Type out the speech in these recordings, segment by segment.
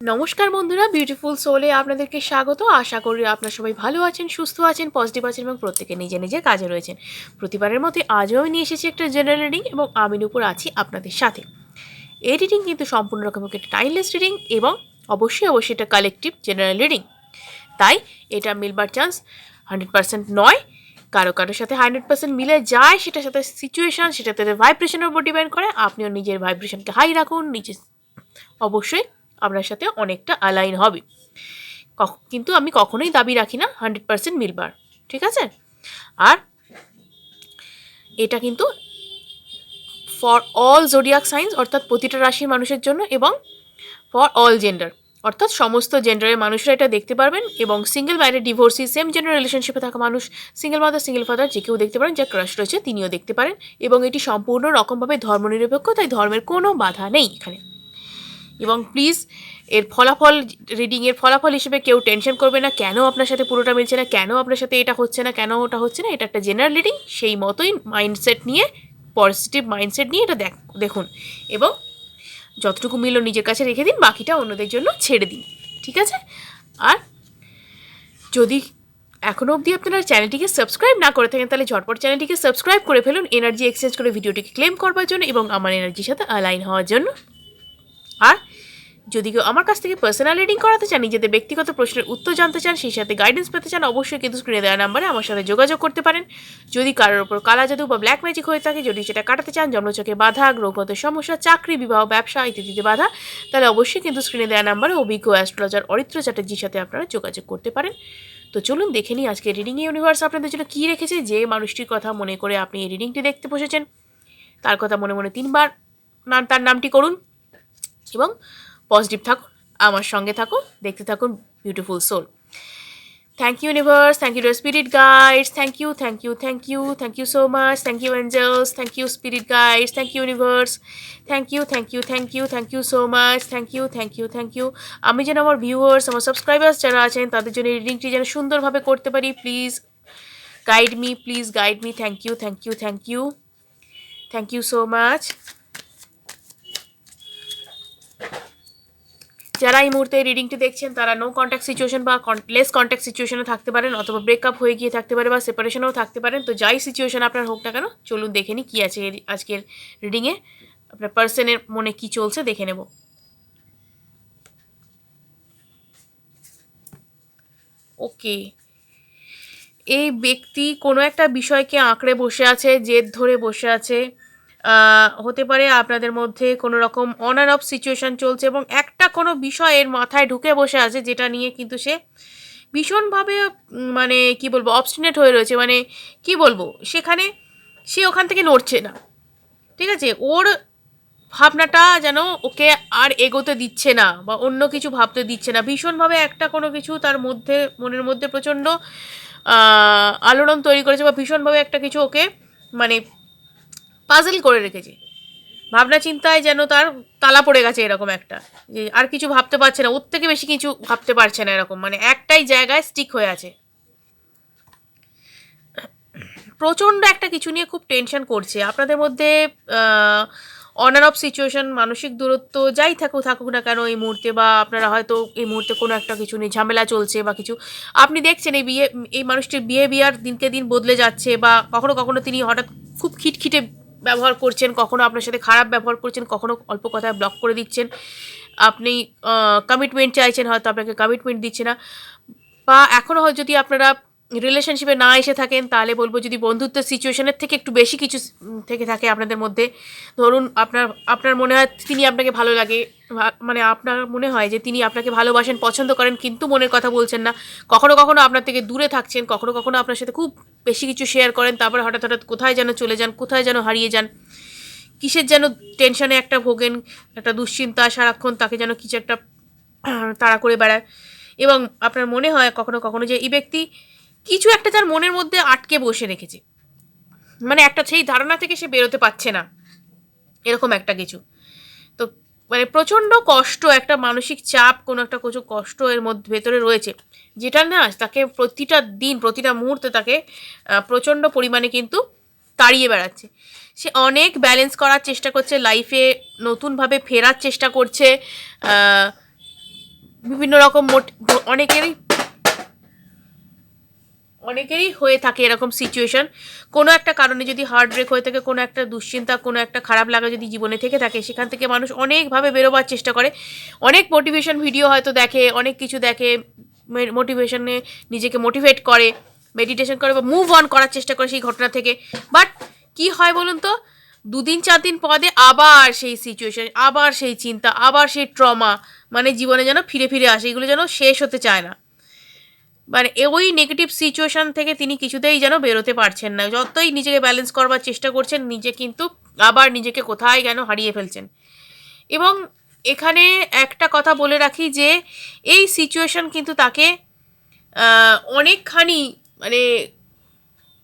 নমস্কার বন্ধুরা, বিউটিফুল সোলে আপনাদেরকে স্বাগত। আশা করি আপনারা সবাই ভালো আছেন, সুস্থ আছেন, পজিটিভ আছেন এবং প্রত্যেকে নিজের নিজের কাজে রয়েছেন। প্রতিবারের মতো আজও আমি নিয়ে এসেছি একটা জেনারেল রিডিং এবং আমি নূপুর আছি আপনাদের সাথে। এই রিডিং কিন্তু সম্পূর্ণ রকম একটা টাইমলেস রিডিং এবং অবশ্যই এটা কালেকটিভ জেনারেল রিডিং। তাই এটা মিলবার চান্স 100% নয়। কারোর সাথে 100% মিলে যায়, সেটার সাথে সিচুয়েশান, সেটাতে ভাইব্রেশনের উপর ডিপেন্ড করে। আপনিও নিজের ভাইব্রেশনকে হাই রাখুন, নিজে অবশ্যই আপনার সাথে অনেকটা অ্যালাইন হবে। কিন্তু আমি কখনোই দাবি রাখি না 100% মিলবার, ঠিক আছে? আর এটা কিন্তু ফর অল জোডিয়াক সাইন্স, অর্থাৎ প্রতিটা রাশির মানুষের জন্য, এবং ফর অল জেন্ডার, অর্থাৎ সমস্ত জেন্ডারের মানুষরা এটা দেখতে পারবেন। এবং single married, divorcee, same gender রিলেশনশিপে থাকা মানুষ, সিঙ্গেল মাদার, সিঙ্গেল ফাদার, যে কেউ দেখতে পারেন, যার ক্রাশ রয়েছে তিনিও দেখতে পারেন। এবং এটি সম্পূর্ণ রকমভাবে ধর্মনিরপেক্ষ, তাই ধর্মের কোনো বাধা নেই এখানে। এবং প্লিজ এর ফলাফল, রিডিংয়ের ফলাফল হিসেবে কেউ টেনশন করবে না, কেন আপনার সাথে পুরোটা মিলছে না, কেন আপনার সাথে এটা হচ্ছে না, কেন ওটা হচ্ছে না। এটা একটা জেনারেল রিডিং, সেই মতোই মাইন্ডসেট নিয়ে, পজিটিভ মাইন্ডসেট নিয়ে এটা দেখুন এবং যতটুকু মিলল নিজের কাছে রেখে দিন, বাকিটা অন্যদের জন্য ছেড়ে দিন, ঠিক আছে? আর যদি এখনও অবধি আপনারা চ্যানেলটিকে সাবস্ক্রাইব না করে থাকেন, তাহলে ঝটপট চ্যানেলটিকে সাবস্ক্রাইব করে ফেলুন, এনার্জি এক্সচেঞ্জ করে ভিডিওটিকে ক্লেম করবার জন্য এবং আমার এনার্জির সাথে অ্যালাইন হওয়ার জন্য। আর যদি কেউ আমার কাছ থেকে পার্সোনাল রিডিং করাতে চান, নিজেদের ব্যক্তিগত প্রশ্নের উত্তর জানতে চান, সেই সাথে গাইডেন্স পেতে চান, অবশ্যই কিন্তু স্ক্রিনে দেওয়া নাম্বারে আমার সাথে যোগাযোগ করতে পারেন। যদি কারোর ওপর কালা জাদু বা ব্ল্যাক ম্যাজিক হয়ে থাকে, যদি সেটা কাটাতে চান, জন্মচকে বাধা, গ্রহগত সমস্যা, চাকরি, বিবাহ, ব্যবসা ইত্যাদিতে বাধা, তাহলে অবশ্যই কিন্তু স্ক্রিনে দেওয়া নাম্বারে অভিজ্ঞ অ্যাস্ট্রোলজার অরিত্র চ্যাটার্জির সাথে আপনারা যোগাযোগ করতে পারেন। তো চলুন দেখে নিই আজকে রিডিংয়ে ইউনিভার্স আপনাদের জন্য কী রেখেছে। যে মানুষটির কথা মনে করে আপনি এই রিডিংটি দেখতে বসেছেন, তার কথা মনে মনে 3বার তার নামটি করুন এবং পজিটিভ থাকুন, আমার সঙ্গে থাকুন, দেখতে থাকুন beautiful soul. Thank you universe, thank you spirit guides, thank you so much, thank you angels, thank you spirit guides, thank you universe, thank you so much, thank you. আমি যেন আমার ভিউয়ার্স, আমার সাবস্ক্রাইবার্স যারা আছেন, তাদের জন্য রিডিংটি যেন সুন্দরভাবে করতে পারি, please guide me, thank you so much. যারা এই মুহূর্তে রিডিংটি দেখছেন, তারা নো কন্ট্যাক্ট সিচুয়েশন বা লেস কন্ট্যাক্ট সিচুয়েশনে থাকতে পারেন, অথবা ব্রেকআপ হয়ে গিয়ে থাকতে পারে, বা সেপারেশনেও থাকতে পারেন। তো যাই সিচুয়েশন আপনার হোক না কেন, চলুন দেখে নিই কী আছে আজকের রিডিংয়ে। আপনার পার্সনের মনে কি চলছে দেখে নেব। ওকে, এই ব্যক্তি কোনো একটা বিষয়কে আঁকড়ে বসে আছে, জেদ ধরে বসে আছে। হতে পারে আপনাদের মধ্যে কোনো রকম অন অ্যান্ড অফ সিচুয়েশান চলছে এবং একটা কোনো বিষয়ের মাথায় ঢুকে বসে আছে, যেটা নিয়ে কিন্তু সে ভীষণভাবে মানে কি বলবো, অবস্টিনেট হয়ে রয়েছে। মানে কি বলবো, সেখানে সে ওখান থেকে নড়ছে না, ঠিক আছে? ওর ভাবনাটা যেন ওকে আর এগোতে দিচ্ছে না, বা অন্য কিছু ভাবতে দিচ্ছে না। ভীষণভাবে একটা কোনো কিছু তার মধ্যে, মনের মধ্যে প্রচণ্ড আলোড়ন তৈরি করেছে, বা ভীষণভাবে একটা কিছু ওকে মানে পাজল করে রেখেছে। ভাবনা চিন্তায় যেন তার তালা পড়ে গেছে, এরকম একটা, যে আর কিছু ভাবতে পারছে না, ওর থেকে বেশি কিছু ভাবতে পারছে না, এরকম মানে একটাই জায়গায় স্টিক হয়ে আছে। প্রচণ্ড একটা কিছু নিয়ে খুব টেনশন করছে। আপনাদের মধ্যে অন অ্যান্ড অফ সিচুয়েশন, মানসিক দূরত্ব যাই থাকুক না কেন এই মুহূর্তে, বা আপনারা হয়তো এই মুহূর্তে কোনো একটা কিছু নিয়ে ঝামেলা চলছে বা কিছু, আপনি দেখছেন এই মানুষটির বিহেভিয়ার দিনকে দিন বদলে যাচ্ছে, বা কখনো কখনো তিনি হঠাৎ খুব খিটখিটে ব্যবহার করছেন, কখনো আপনার সাথে খারাপ ব্যবহার করছেন, কখনো অল্প কথায় ব্লক করে দিচ্ছেন। আপনি কমিটমেন্ট চাইছেন, হয়তো আপনাকে কমিটমেন্ট দিচ্ছে না। বা এখনও হয় যদি আপনারা রিলেশনশিপে না এসে থাকেন, তাহলে বলবো যদি বন্ধুত্বের সিচুয়েশনের থেকে একটু বেশি কিছু থেকে থাকে আপনাদের মধ্যে, ধরুন আপনার মনে হয় তিনি আপনাকে ভালো লাগে, মানে আপনার মনে হয় যে তিনি আপনাকে ভালোবাসেন, পছন্দ করেন, কিন্তু মনের কথা বলছেন না। কখনো কখনো আপনার থেকে দূরে থাকছেন, কখনো কখনো আপনার সাথে খুব বেশি কিছু শেয়ার করেন, তারপরে হঠাৎ কোথায় যেন চলে যান, কোথায় যেন হারিয়ে যান, কিসের যেন টেনশনে একটা ভোগেন, একটা দুশ্চিন্তা, সারাক্ষণ তাকে যেন কিছু একটা তাড়া করে বেড়ায়। এবং আপনার মনে হয় কখনো কখনো যে এই ব্যক্তি কিছু একটা তার মনের মধ্যে আটকে বসে রেখেছে, মানে একটা সেই ধারণা থেকে সে বেরোতে পারছে না, এরকম একটা কিছু। তো মানে প্রচণ্ড কষ্ট, একটা মানসিক চাপ, কোনো একটা কিছু কষ্ট এর মধ্যে ভেতরে রয়েছে, যেটা না তাকে প্রতিটা দিন, প্রতিটা মুহূর্তে তাকে প্রচণ্ড পরিমাণে কিন্তু তাড়িয়ে বেড়াচ্ছে। সে অনেক ব্যালেন্স করার চেষ্টা করছে লাইফে, নতুনভাবে ফেরার চেষ্টা করছে, বিভিন্ন রকম অনেকেরই হয়ে থাকে এরকম সিচুয়েশন। কোনো একটা কারণে যদি হার্ট ব্রেক হয়ে থাকে, কোনো একটা দুশ্চিন্তা, কোনো একটা খারাপ লাগা যদি জীবনে থেকে থাকে, সেখান থেকে মানুষ অনেকভাবে বেরোবার চেষ্টা করে। অনেক মোটিভেশন ভিডিও হয়তো দেখে, অনেক কিছু দেখে, মোটিভেশনে নিজেকে মোটিভেট করে, মেডিটেশন করে বা মুভ অন করার চেষ্টা করে সেই ঘটনা থেকে। বাট কি হয় বলুন তো, 2 দিন 4 দিন পরে আবার সেই সিচুয়েশন, আবার সেই চিন্তা, আবার সেই ট্রমা, মানে জীবনে যেন ফিরে ফিরে আসে, এগুলো যেন শেষ হতে চায় না। মানে ওই নেগেটিভ সিচুয়েশন থেকে তিনি কিছুতেই যেন বেরোতে পারছেন না। যতই নিজেকে ব্যালেন্স করবার চেষ্টা করছেন, নিজে কিন্তু আবার নিজেকে কোথায় যেন হারিয়ে ফেলছেন। এবং এখানে একটা কথা বলে রাখি যে এই সিচুয়েশন কিন্তু তাকে অনেকখানি মানে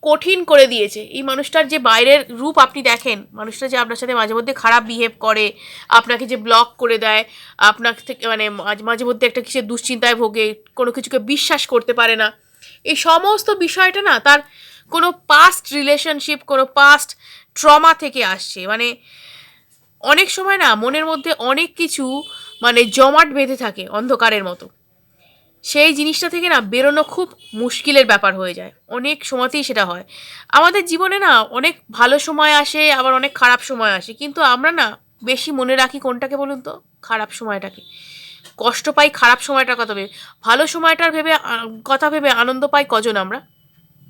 কঠিন করে দিয়েছে। এই মানুষটার যে বাইরের রূপ আপনি দেখেন, মানুষটা যে আপনার সাথে মাঝে মধ্যে খারাপ বিহেভ করে, আপনাকে যে ব্লক করে দেয়, আপনার থেকে মানে মাঝে মধ্যে একটা কিসের দুশ্চিন্তায় ভোগে, কোনো কিছুকে বিশ্বাস করতে পারে না, এই সমস্ত বিষয়টা না তার কোনো পাস্ট রিলেশনশিপ, কোনো পাস্ট ট্রমা থেকে আসছে। মানে অনেক সময় না মনের মধ্যে অনেক কিছু মানে জমাট বেঁধে থাকে অন্ধকারের মতো, সেই জিনিসটা থেকে না বেরোনো খুব মুশকিলের ব্যাপার হয়ে যায়। অনেক সময়তেই সেটা হয়। আমাদের জীবনে না অনেক ভালো সময় আসে, আবার অনেক খারাপ সময় আসে, কিন্তু আমরা না বেশি মনে রাখি কোনটাকে বলুন তো? খারাপ সময়টাকে। কষ্ট পাই খারাপ সময়টার কথা ভেবে, ভালো সময়টার কথা ভেবে আনন্দ পাই কজন আমরা?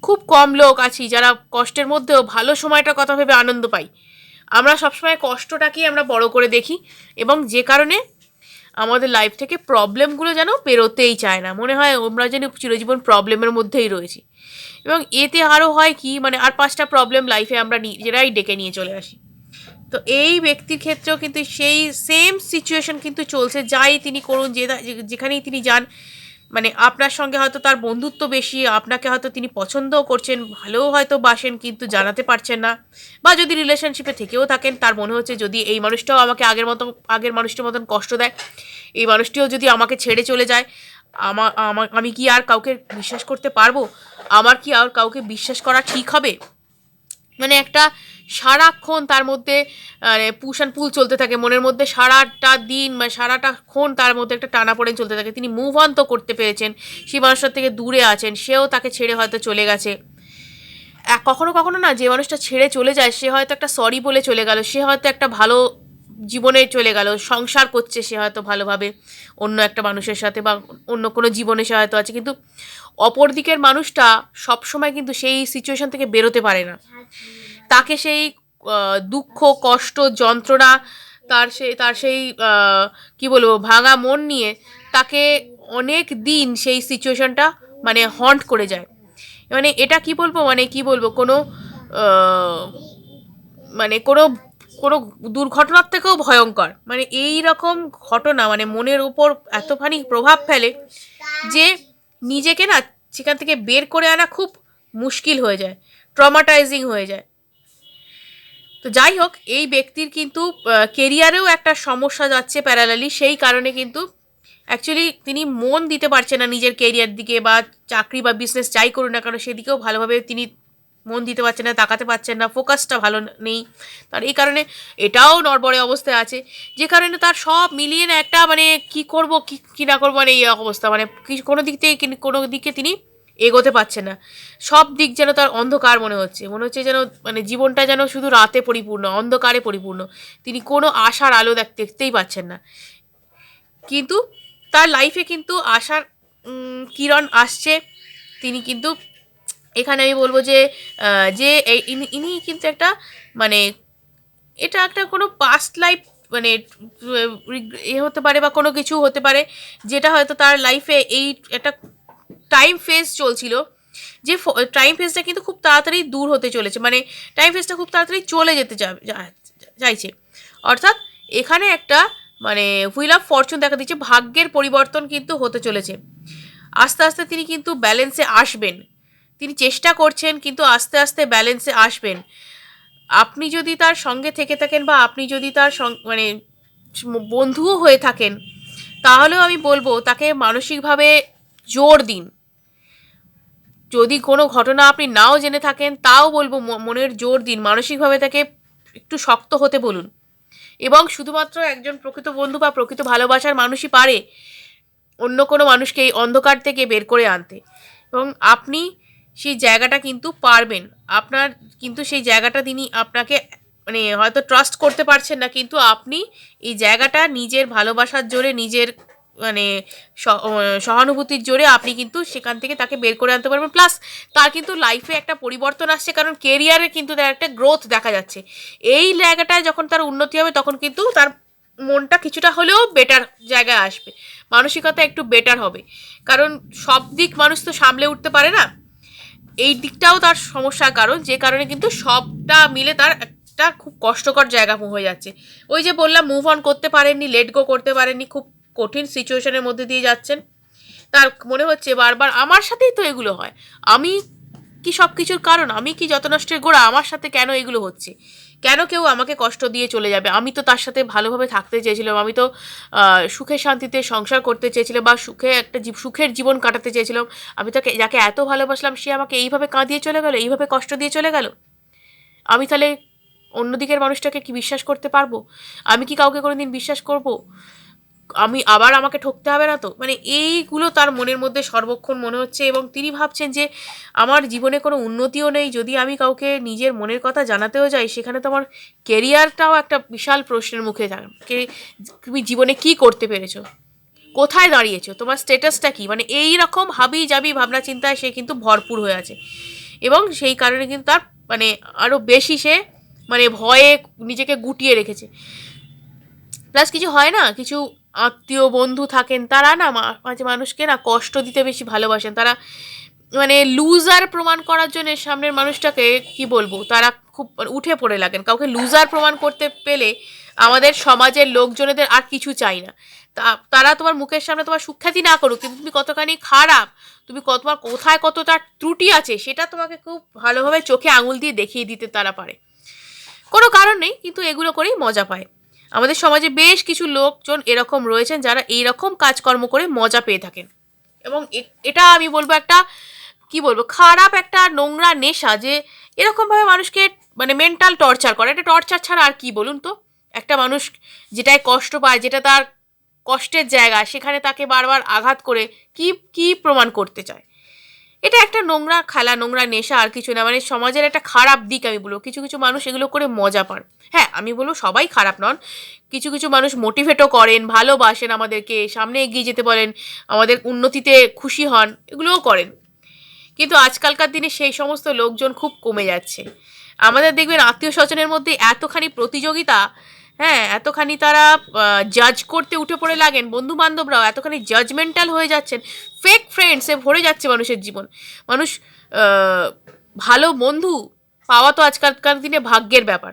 খুব কম লোক আছি যারা কষ্টের মধ্যেও ভালো সময়টার কথা ভেবে আনন্দ পাই। আমরা সবসময় কষ্টটাকেই আমরা বড় করে দেখি, এবং যে কারণে আমাদের লাইফ থেকে প্রবলেমগুলো যেন পেরোতেই চায় না, মনে হয় আমরা যেন চিরজীবন প্রবলেমের মধ্যেই রয়েছি। এবং এতে আরও হয় কি, মানে আর 5টা প্রবলেম লাইফে আমরা নিজেরাই ডেকে নিয়ে চলে আসি। তো এই ব্যক্তির ক্ষেত্রেও কিন্তু সেই সেম সিচুয়েশন কিন্তু চলছে, যাই তিনি করুন, যেখানেই তিনি যান, মানে আপনার সঙ্গে হয়তো তার বন্ধুত্ব বেশি, আপনাকে হয়তো তিনি পছন্দও করছেন, ভালোও হয়তো বাসেন, কিন্তু জানাতে পারছেন না। বা যদি রিলেশনশিপে থেকেও থাকেন, তার মনে হচ্ছে যদি এই মানুষটাও আমাকে আগের মানুষটির মতন কষ্ট দেয়, এই মানুষটিও যদি আমাকে ছেড়ে চলে যায়, আমি কি আর কাউকে বিশ্বাস করতে পারবো? আমার কি আর কাউকে বিশ্বাস করা ঠিক হবে? মানে একটা সারাক্ষণ তার মধ্যে মানে পুশ অ্যান্ড পুল চলতে থাকে মনের মধ্যে, সারাটা দিন মানে সারাটাক্ষণ তার মধ্যে একটা টানাপোড়েন চলতে থাকে। তিনি মুভ অন তো করতে পেরেছেন, সেই মানুষটার থেকে দূরে আছেন, সেও তাকে ছেড়ে হয়তো চলে গেছে। কখনো কখনো না যে মানুষটা ছেড়ে চলে যায়, সে হয়তো একটা সরি বলে চলে গেল, সে হয়তো একটা ভালো জীবনে চলে গেল, সংসার করছে সে হয়তো ভালোভাবে অন্য একটা মানুষের সাথে, বা অন্য কোনো জীবনে সে হয়তো আছে, কিন্তু অপর দিকের মানুষটা সবসময় কিন্তু সেই সিচুয়েশন থেকে বেরোতে পারে না। তাকে সেই দুঃখ, কষ্ট, যন্ত্রণা, তার সেই কি বলবো ভাঙা মন নিয়ে তাকে অনেক দিন সেই সিচুয়েশনটা মানে হন্ট করে যায়। মানে এটা কি বলবো, মানে কি বলবো, কোনো আহ, মানে কোনো কোনো দুর্ঘটনার থেকেও ভয়ঙ্কর। মানে এই রকম ঘটনা মানে মনের উপর এতখানি প্রভাব ফেলে যে নিজেকে না সেখান থেকে বের করে আনা খুব মুশকিল হয়ে যায়, ট্রমাটাইজিং হয়ে যায়। তো যাই হোক, এই ব্যক্তির কিন্তু কেরিয়ারেও একটা সমস্যা যাচ্ছে প্যারালালি, সেই কারণে কিন্তু অ্যাকচুয়ালি তিনি মন দিতে পারছেন না নিজের কেরিয়ার দিকে, বা চাকরি বা বিজনেস যাই করুন না কেন সেদিকেও ভালোভাবে তিনি মন দিতে পারছেন না, তাকাতে পারছেন না, ফোকাসটা ভালো নেই তার। এই কারণে এটাও নড়বড়ে অবস্থায় আছে, যে কারণে তার সব মিলিয়ে না একটা মানে কি করব কি না করবো, মানে এই অবস্থা, মানে কোনো দিক থেকে কোনো দিকে তিনি এগোতে পারছে না। সব দিক যেন তার অন্ধকার মনে হচ্ছে যেন মানে জীবনটা যেন শুধু রাতে পরিপূর্ণ, অন্ধকারে পরিপূর্ণ, তিনি কোনো আশার আলো দেখতেই পাচ্ছেন না। কিন্তু তার লাইফে কিন্তু আশার কিরণ আসছে। তিনি কিন্তু এখানে আমি বলবো যে যে ইনি কিন্তু একটা মানে এটা একটা কোনো পাস্ট লাইফ মানে হতে পারে, বা কোনো কিছু হতে পারে, যেটা হয়তো তার লাইফে এই একটা টাইম ফেজ চলছিল, যে টাইম ফেজটা কিন্তু খুব তাড়াতাড়ি দূর হতে চলেছে, মানে টাইম ফেজটা খুব তাড়াতাড়ি চলে যেতে চাইছে। অর্থাৎ এখানে একটা মানে হুইল অফ ফরচুন দেখা দিচ্ছে, ভাগ্যের পরিবর্তন কিন্তু হতে চলেছে। আস্তে আস্তে তিনি কিন্তু ব্যালেন্সে আসবেন, তিনি চেষ্টা করছেন, কিন্তু আস্তে আস্তে ব্যালেন্সে আসবেন। আপনি যদি তার সঙ্গে থেকে থাকেন, বা আপনি যদি তার মানে বন্ধুও হয়ে থাকেন, তাহলেও আমি বলবো তাকে মানসিকভাবে জোর দিন। যদি কোনো ঘটনা আপনি নাও জেনে থাকেন, তাও বলবো মনের জোর দিন, মানসিকভাবে তাকে একটু শক্ত হতে বলুন। এবং শুধুমাত্র একজন প্রকৃত বন্ধু বা প্রকৃত ভালোবাসার মানুষই পারে অন্য কোনো মানুষকে এই অন্ধকার থেকে বের করে আনতে, এবং আপনি সেই জায়গাটা কিন্তু পারবেন। আপনার কিন্তু সেই জায়গাটা তিনি আপনাকে মানে হয়তো ট্রাস্ট করতে পারছেন না, কিন্তু আপনি এই জায়গাটা নিজের ভালোবাসার জোরে, নিজের মানে সহানুভূতির জোরে আপনি কিন্তু সেখান থেকে তাকে বের করে আনতে পারবেন। প্লাস তার কিন্তু লাইফে একটা পরিবর্তন আসছে, কারণ কেরিয়ারে কিন্তু তার একটা গ্রোথ দেখা যাচ্ছে। এই জায়গাটায় যখন তার উন্নতি হবে তখন কিন্তু তার মনটা কিছুটা হলেও বেটার জায়গায় আসবে, মানসিকতা একটু বেটার হবে। কারণ সব দিক মানুষ তো সামলে উঠতে পারে না, এই দিকটাও তার সমস্যার কারণ, যে কারণে কিন্তু সবটা মিলে তার একটা খুব কষ্টকর জায়গা হয়ে যাচ্ছে। ওই যে বললাম, মুভ অন করতে পারেননি, লেট গো করতে পারেননি, খুব কঠিন সিচুয়েশনের মধ্যে দিয়ে যাচ্ছেন। তার মনে হচ্ছে বারবার আমার সাথেই তো এগুলো হয়, আমি কি সব কিছুর কারণ, আমি কি যত নষ্টের গোড়া, আমার সাথে কেন এগুলো হচ্ছে, কেন কেউ আমাকে কষ্ট দিয়ে চলে যাবে? আমি তো তার সাথে ভালোভাবে থাকতে চেয়েছিলাম, আমি তো সুখে শান্তিতে সংসার করতে চেয়েছিলাম, বা সুখে একটা সুখের জীবন কাটাতে চেয়েছিলাম। আমি তাকে যাকে এত ভালোবাসলাম সে আমাকে এইভাবে কাঁদিয়ে চলে গেল, এইভাবে কষ্ট দিয়ে চলে গেল। আমি তাহলে অন্যদিকের মানুষটাকে কি বিশ্বাস করতে পারবো? আমি কি কাউকে কোনোদিন বিশ্বাস করব? আমি আবার আমাকে ঠকতে হবে না তো? মানে এইগুলো তার মনের মধ্যে সর্বক্ষণ মনে হচ্ছে, এবং তিনি ভাবছেন যে আমার জীবনে কোনো উন্নতিও নেই, যদি আমি কাউকে নিজের মনের কথা জানাতেও যাই সেখানে তো আমার কেরিয়ারটাও একটা বিশাল প্রশ্নের মুখে থাকে। তুমি জীবনে কি করতে পেরেছো, কোথায় দাঁড়িয়েছো, তোমার স্ট্যাটাসটা কি, মানে এই রকম হাবি জাবি ভাবনা চিন্তায় সে কিন্তু ভরপুর হয়ে আছে। এবং সেই কারণে কিন্তু তার মানে আরও বেশি সে মানে ভয়ে নিজেকে গুটিয়ে রেখেছে। প্লাস কিছু হয় না, কিছু আত্মীয় বন্ধু থাকেন তারা না মাঝে মানুষকে না কষ্ট দিতে বেশি ভালোবাসেন। তারা মানে লুজার প্রমাণ করার জন্য সামনের মানুষটাকে কি বলবো, তারা খুব উঠে পড়ে লাগেন। কাউকে লুজার প্রমাণ করতে পেলে আমাদের সমাজের লোকজনেদের আর কিছু চাই না। তারা তোমার মুখের সামনে তোমার সুখ্যাতি না করুক, কিন্তু তুমি কতখানি খারাপ, তুমি তোমার কোথায় কতটা ত্রুটি আছে সেটা তোমাকে খুব ভালোভাবে চোখে আঙুল দিয়ে দেখিয়ে দিতে তারা পারে। কোনো কারণ নেই, কিন্তু এগুলো করেই মজা পায়। আমাদের সমাজে বেশ কিছু লোকজন এরকম রয়েছেন যারা এইরকম কাজকর্ম করে মজা পেয়ে থাকেন। এবং এটা আমি বলবো একটা কি বলবো খারাপ একটা নোংরা নেশা, যে এরকমভাবে মানুষকে মানে মেন্টাল টর্চার করে। এটা টর্চার ছাড়া আর কি বলুন তো? একটা মানুষ যেটায় কষ্ট পায়, যেটা তার কষ্টের জায়গা, সেখানে তাকে বারবার আঘাত করে কি কি প্রমাণ করতে চায়? এটা একটা নোংরা খেলা, নোংরা নেশা, আর কিছু না। মানে সমাজের একটা খারাপ দিক আমি বলবো। কিছু কিছু মানুষ এগুলো করে মজা পান। হ্যাঁ, আমি বলবো সবাই খারাপ নন। কিছু কিছু মানুষ মোটিভেটও করেন, ভালোবাসেন, আমাদেরকে সামনে এগিয়ে যেতে বলেন, আমাদের উন্নতিতে খুশি হন, এগুলোও করেন। কিন্তু আজকালকার দিনে সেই সমস্ত লোকজন খুব কমে যাচ্ছে। আমাদের দেখবেন আত্মীয় স্বজনের মধ্যে এতখানি প্রতিযোগিতা, হ্যাঁ, এতখানি তারা জাজ করতে উঠে পড়ে লাগেন, বন্ধু বান্ধবরাও এতখানি জাজমেন্টাল হয়ে যাচ্ছেন, ফেক ফ্রেন্ডসে ভরে যাচ্ছে মানুষের জীবন। মানুষ ভালো বন্ধু পাওয়া তো আজকালকার দিনে ভাগ্যের ব্যাপার।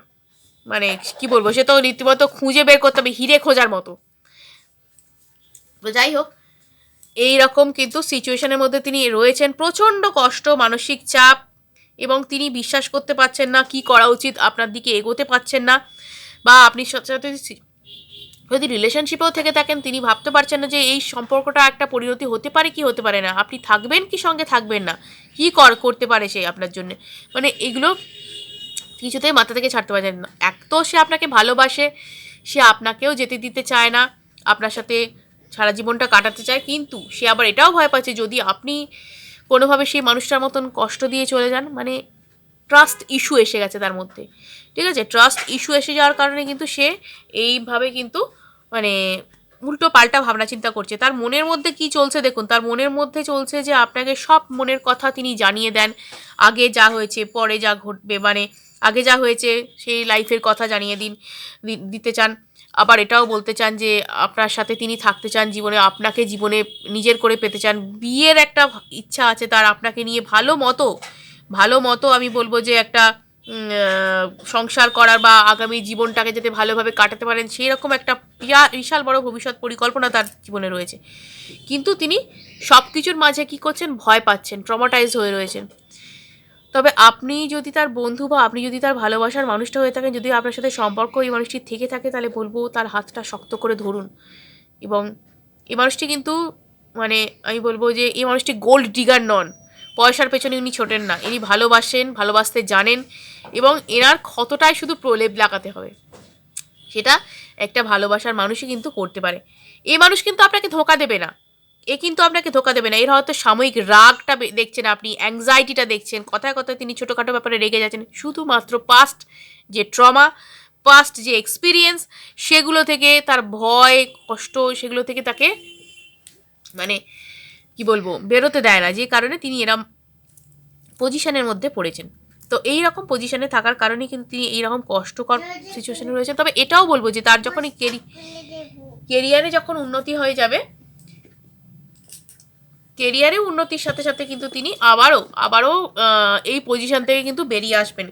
মানে কি বলবো, সে তো রীতিমতো খুঁজে বের করতে হবে, হিরে খোঁজার মতো। তো যাই হোক, এই রকম কিন্তু সিচুয়েশনের মধ্যে তিনি রয়েছেন, প্রচণ্ড কষ্ট, মানসিক চাপ, এবং তিনি বিশ্বাস করতে পারছেন না কি করা উচিত, আপনার দিকে এগোতে পারছেন না। বা আপনি সাথে যদি রিলেশনশিপেও থেকে থাকেন, তিনি ভাবতে পারছেন না যে এই সম্পর্কটা একটা পরিণতি হতে পারে কি হতে পারে না, আপনি থাকবেন কি সঙ্গে থাকবেন না, কি করতে পারে সে আপনার জন্য। মানে এগুলো কিছুতেই মাথা থেকে ছাড়তে পারছেন না। এক তো সে আপনাকে ভালোবাসে, সে আপনাকেও যেতে দিতে চায় না, আপনার সাথে সারা জীবনটা কাটাতে চায়, কিন্তু সে আবার এটাও ভয় পাচ্ছে যদি আপনি কোনোভাবে সেই মানুষটার মতন কষ্ট দিয়ে চলে যান। মানে ট্রাস্ট ইস্যু এসে গেছে তার মধ্যে, ঠিক আছে? ট্রাস্ট ইস্যু এসে যাওয়ার কারণে কিন্তু সে এইভাবে কিন্তু মানে উল্টো পাল্টা ভাবনা চিন্তা করছে। তার মনের মধ্যে কি চলছে দেখুন, তার মনের মধ্যে চলছে যে আপনাকে সব মনের কথা তিনি জানিয়ে দেন, আগে যা হয়েছে পরে যা ঘটবে, মানে আগে যা হয়েছে সেই লাইফের কথা জানিয়ে দিতে চান। আবার এটাও বলতে চান যে আপনার সাথে তিনি থাকতে চান জীবনে, আপনাকে জীবনে নিজের করে পেতে চান, বিয়ের একটা ইচ্ছা আছে তার আপনাকে নিয়ে, ভালো মতো আমি বলবো যে একটা সংসার করার বা আগামী জীবনটাকে যাতে ভালোভাবে কাটাতে পারেন সেই রকম একটা বিশাল বড় ভবিষ্যৎ পরিকল্পনা তার জীবনে রয়েছে। কিন্তু তিনি সব কিছুর মাঝে কী করছেন, ভয় পাচ্ছেন, ট্রমাটাইজ হয়ে রয়েছেন। তবে আপনি যদি তার বন্ধু বা আপনি যদি তার ভালোবাসার মানুষটা হয়ে থাকেন, যদি আপনার সাথে সম্পর্ক এই মানুষটির থেকে থাকে, তাহলে বলবো তার হাতটা শক্ত করে ধরুন। এবং এই মানুষটি কিন্তু মানে আমি বলবো যে এই মানুষটি গোল্ড ডিগার নন, পয়সার পেছনে উনি ছোটেন না, ইনি ভালোবাসেন, ভালোবাসতে জানেন, এবং এনার ক্ষতটাই শুধু প্রলেপ লাগাতে হবে, সেটা একটা ভালোবাসার মানুষই কিন্তু করতে পারে। এই মানুষ কিন্তু আপনাকে ধোঁকা দেবে না, এ কিন্তু আপনাকে ধোকা দেবে না। এর হয়তো সাময়িক রাগটা দেখছেন আপনি, অ্যাংজাইটিটা দেখছেন, কথায় কথায় তিনি ছোটোখাটো ব্যাপারে রেগে যাচ্ছেন, শুধুমাত্র পাস্ট যে ট্রমা, পাস্ট যে এক্সপিরিয়েন্স, সেগুলো থেকে তার ভয় কষ্ট, সেগুলো থেকে তাকে মানে কি বলবো বেরোতে দেয় না, যে কারণে তিনি এরম পজিশনের মধ্যে পড়েছেন। তো এই রকম পজিশনে থাকার কারণেই কিন্তু তিনি এইরকম কষ্টকর সিচুয়েশনে রয়েছেন। তবে এটাও বলবো যে তার যখনই কেরিয়ারে যখন উন্নতি হয়ে যাবে, কেরিয়ারে উন্নতির সাথে সাথে কিন্তু তিনি আবারও এই পজিশন থেকে কিন্তু বেরিয়ে আসবেন।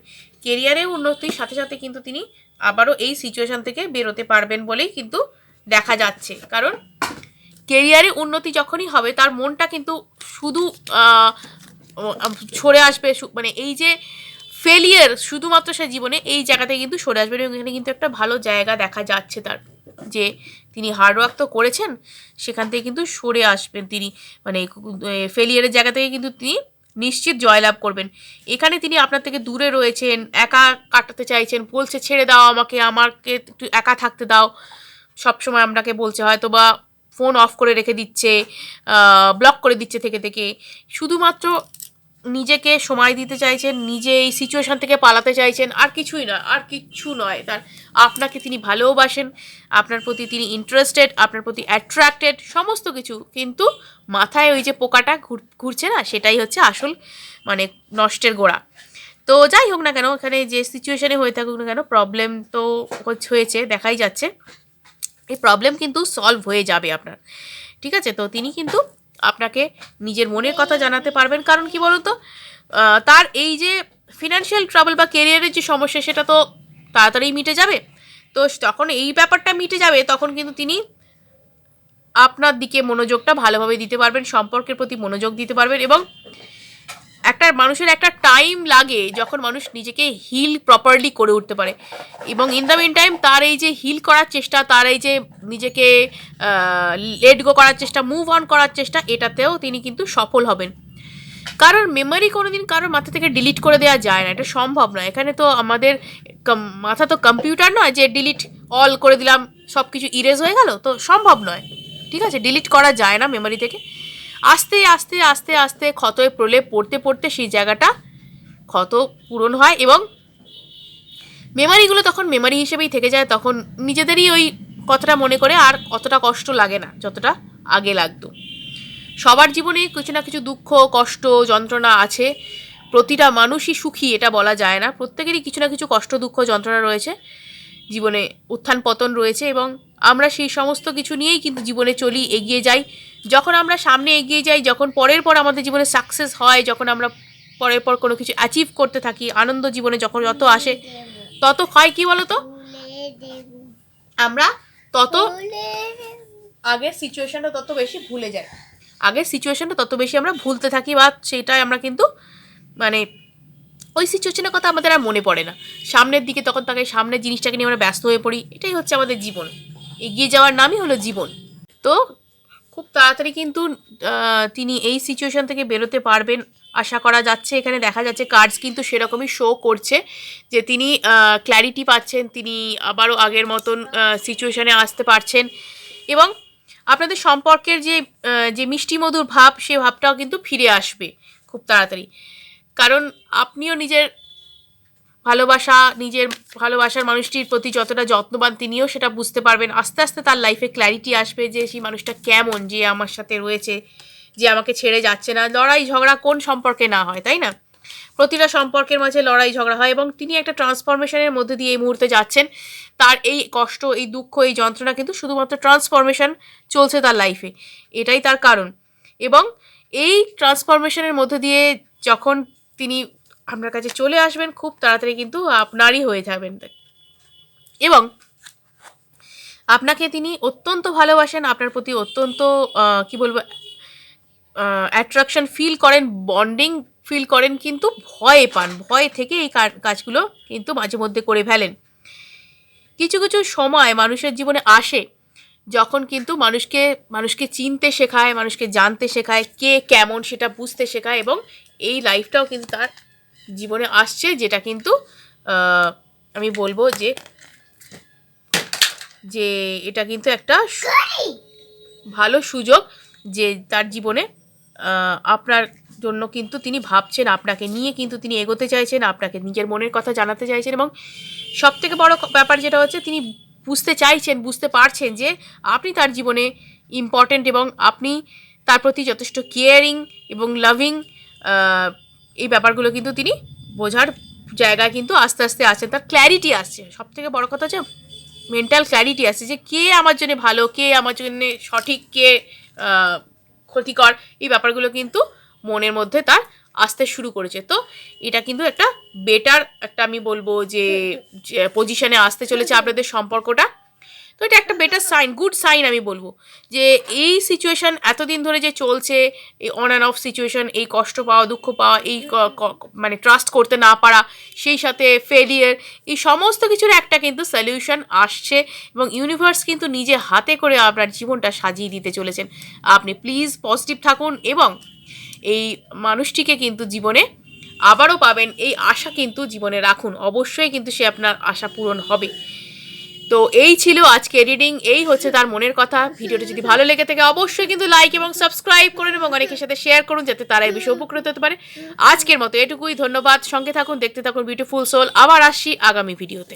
কেরিয়ারে উন্নতির সাথে সাথে কিন্তু তিনি আবারও এই সিচুয়েশন থেকে বেরোতে পারবেন বলেই কিন্তু দেখা যাচ্ছে। কারণ কেরিয়ারে উন্নতি যখনই হবে তার মনটা কিন্তু শুধু সরে আসবে, মানে এই যে ফেলিয়ার শুধুমাত্র সে জীবনে এই জায়গা থেকে কিন্তু সরে আসবে, এবং এখানে কিন্তু একটা ভালো জায়গা দেখা যাচ্ছে তার, যে তিনি হার্ডওয়ার্ক তো করেছেন, সেখান থেকে কিন্তু সরে আসবেন তিনি, মানে ফেলিয়ারের জায়গা থেকে কিন্তু তিনি নিশ্চিত জয়লাভ করবেন। এখানে তিনি আপনার থেকে দূরে রয়েছেন, একা কাটাতে চাইছেন, বলছে ছেড়ে দাও আমাকে একটু একা থাকতে দাও, সবসময় আপনাকে বলছে, হয়তো বা ফোন অফ করে রেখে দিচ্ছে, ব্লক করে দিচ্ছে থেকে থেকে, শুধুমাত্র নিজেকে সময় দিতে চাইছেন, নিজে এই সিচুয়েশান থেকে পালাতে চাইছেন, আর কিছুই নয়, আর কিচ্ছু নয় তার। আপনাকে তিনি ভালোবাসেন, আপনার প্রতি তিনি ইন্টারেস্টেড, আপনার প্রতি অ্যাট্রাক্টেড, সমস্ত কিছু, কিন্তু মাথায় ওই যে পোকাটা ঘুরছে না, সেটাই হচ্ছে আসল মানে নষ্টের গোড়া। তো যাই হোক না কেন, এখানে যে সিচুয়েশানে হয়ে থাকুক না কেন, প্রবলেম তো হয়েছে, দেখাই যাচ্ছে এই প্রবলেম কিন্তু সলভ হয়ে যাবে আপনার, ঠিক আছে? তো তিনি কিন্তু আপনাকে নিজের মনের কথা জানাতে পারবেন। কারণ কি বলুন তো, তার এই যে ফিনান্সিয়াল ট্রাবল বা কেরিয়ারের যে সমস্যা, সেটা তো তাড়াতাড়ি মিটে যাবে। তো যখন এই ব্যাপারটা মিটে যাবে, তখন কিন্তু তিনি আপনার দিকে মনোযোগটা ভালোভাবে দিতে পারবেন, সম্পর্কের প্রতি মনোযোগ দিতে পারবেন। এবং একটা মানুষের একটা টাইম লাগে যখন মানুষ নিজেকে হিল প্রপারলি করে উঠতে পারে, এবং ইন দ্য মিন টাইম তার এই যে হিল করার চেষ্টা, তার এই যে নিজেকে লেট গো করার চেষ্টা, মুভ অন করার চেষ্টা, এটাতেও তিনি কিন্তু সফল হবেন। কারণ মেমোরি কোনোদিন কারোর মাথা থেকে ডিলিট করে দেওয়া যায় না, এটা সম্ভব নয়। এখানে তো আমাদের মাথা তো কম্পিউটার নয় যে ডিলিট অল করে দিলাম সব কিছু ইরেজ হয়ে গেল, তো সম্ভব নয়, ঠিক আছে? ডিলিট করা যায় না মেমোরি থেকে। আস্তে আস্তে আস্তে আস্তে ক্ষতয়ে প্রলেপ পড়তে পড়তে সেই জায়গাটা ক্ষত পূরণ হয়, এবং মেমারিগুলো তখন মেমারি হিসেবেই থেকে যায়। তখন নিজেদেরই ওই কথাটা মনে করে আর অতটা কষ্ট লাগে না যতটা আগে লাগতো। সবার জীবনে কিছু না কিছু দুঃখ, কষ্ট, যন্ত্রণা আছে। প্রতিটা মানুষই সুখী এটা বলা যায় না, প্রত্যেকেরই কিছু না কিছু কষ্ট, দুঃখ, যন্ত্রণা রয়েছে জীবনে, উত্থান পতন রয়েছে, এবং আমরা সেই সমস্ত কিছু নিয়েই কিন্তু জীবনে চলি, এগিয়ে যাই। যখন আমরা সামনে এগিয়ে যাই, যখন পরের পর আমাদের জীবনে সাকসেস হয়, যখন আমরা পরের পর কোনো কিছু অ্যাচিভ করতে থাকি, আনন্দ জীবনে যখন যত আসে, তত হয় কি বলতো, আমরা তত আগের সিচুয়েশনটা তত বেশি ভুলে যাই, আগের সিচুয়েশনটা তত বেশি আমরা ভুলতে থাকি, বা সেটাই আমরা কিন্তু মানে ওই সিচুয়েশনের কথা আমাদের আর মনে পড়ে না, সামনের দিকে তখন তাকে সামনের জিনিসটাকে নিয়ে আমরা ব্যস্ত হয়ে পড়ি। এটাই হচ্ছে আমাদের জীবন, এগিয়ে যাওয়ার নামই হলো জীবন। তো খুব তাড়াতাড়ি কিন্তু তিনি এই সিচুয়েশন থেকে বেরোতে পারবেন আশা করা যাচ্ছে। এখানে দেখা যাচ্ছে কার্ডস কিন্তু সেরকমই শো করছে যে তিনি ক্ল্যারিটি পাচ্ছেন, তিনি আবারও আগের মতন সিচুয়েশনে আসতে পারছেন, এবং আপনাদের সম্পর্কের যে মিষ্টি মধুর ভাব, সে ভাবটাও কিন্তু ফিরে আসবে খুব তাড়াতাড়ি। কারণ আপনিও নিজের ভালোবাসার মানুষটির প্রতি যতটা যত্নবান, তিনিও সেটা বুঝতে পারবেন। আস্তে আস্তে তার লাইফে ক্ল্যারিটি আসবে যে সেই মানুষটা কেমন, যে আমার সাথে রয়েছে, যে আমাকে ছেড়ে যাচ্ছে না। লড়াই ঝগড়া কোন সম্পর্কে না হয়, তাই না? প্রতিটা সম্পর্কের মাঝে লড়াই ঝগড়া হয়, এবং তিনি একটা ট্রান্সফরমেশনের মধ্যে দিয়ে এই মুহূর্তে যাচ্ছেন। তার এই কষ্ট, এই দুঃখ, এই যন্ত্রণা কিন্তু শুধুমাত্র ট্রান্সফরমেশন চলছে তার লাইফে, এটাই তার কারণ। এবং এই ট্রান্সফরমেশনের মধ্যে দিয়ে যখন তিনি আপনার কাছে চলে আসবেন, খুব তাড়াতাড়ি কিন্তু আপনারই হয়ে যাবেন, এবং আপনাকে তিনি অত্যন্ত ভালোবাসেন, আপনার প্রতি অত্যন্ত কি বলবো অ্যাট্রাকশন ফিল করেন, বন্ডিং ফিল করেন, কিন্তু ভয় পান, ভয় থেকে এই কাজগুলো কিন্তু মাঝে মধ্যে করে ফেলেন। কিছু কিছু সময় মানুষের জীবনে আসে যখন কিন্তু মানুষকে চিনতে শেখায়, মানুষকে জানতে শেখায়, কে কেমন সেটা বুঝতে শেখায়, এবং এই লাইফটাও কিন্তু তার জীবনে আসছে, যেটা কিন্তু আমি বলবো যে এটা কিন্তু একটা ভালো সুযোগ, যে তার জীবনে আপনার জন্য কিন্তু তিনি ভাবছেন, আপনাকে নিয়ে কিন্তু তিনি এগোতে চাইছেন, আপনাকে নিজের মনের কথা জানাতে চাইছেন, এবং সবথেকে বড় ব্যাপার যেটা হচ্ছে তিনি বুঝতে পারছেন যে আপনি তার জীবনে ইম্পর্ট্যান্ট এবং আপনি তার প্রতি যথেষ্ট কেয়ারিং এবং লাভিং। এই ব্যাপারগুলো কিন্তু তিনি বোঝার জায়গায় কিন্তু আস্তে আস্তে আছেন, তার ক্ল্যারিটি আসছে। সবথেকে বড় কথা হচ্ছে মেন্টাল ক্ল্যারিটি আসছে যে কে আমার জন্য ভালো, কে আমার জন্য সঠিক, কে ক্ষতিকর, এই ব্যাপারগুলো কিন্তু মনের মধ্যে তার আসতে শুরু করেছে। তো এটা কিন্তু একটা বেটার একটা আমি বলবো যে পজিশনে আসতে চলেছে আপনাদের সম্পর্কটা। তো এটা একটা বেটার সাইন, গুড সাইন আমি বলবো, যে এই সিচুয়েশান এতদিন ধরে যে চলছে, এই অন অ্যান্ড অফ সিচুয়েশান, এই কষ্ট পাওয়া, দুঃখ পাওয়া, এই মানে ট্রাস্ট করতে না পারা, সেই সাথে ফেলিয়ার, এই সমস্ত কিছুর একটা কিন্তু সলিউশন আসছে এবং ইউনিভার্স কিন্তু নিজে হাতে করে আপনার জীবনটা সাজিয়ে দিতে চলেছেন। আপনি প্লিজ পজিটিভ থাকুন এবং এই মানুষটিকে কিন্তু জীবনে আবারও পাবেন, এই আশা কিন্তু জীবনে রাখুন, অবশ্যই কিন্তু সে আপনার আশা পূরণ হবে। তো এই ছিল আজকে রিডিং, এই হচ্ছে তার মনের কথা। ভিডিওটি যদি ভালো লেগে থাকে অবশ্যই কিন্তু লাইক এবং সাবস্ক্রাইব করুন এবং অনেকের সাথে শেয়ার করুন যাতে তারা এই বিষয়ে উপকৃত হতে পারে। আজকের মতো এটুকুই, ধন্যবাদ, সঙ্গে থাকুন, দেখতে থাকুন বিউটিফুল সোল। আবার আসছি আগামী ভিডিওতে।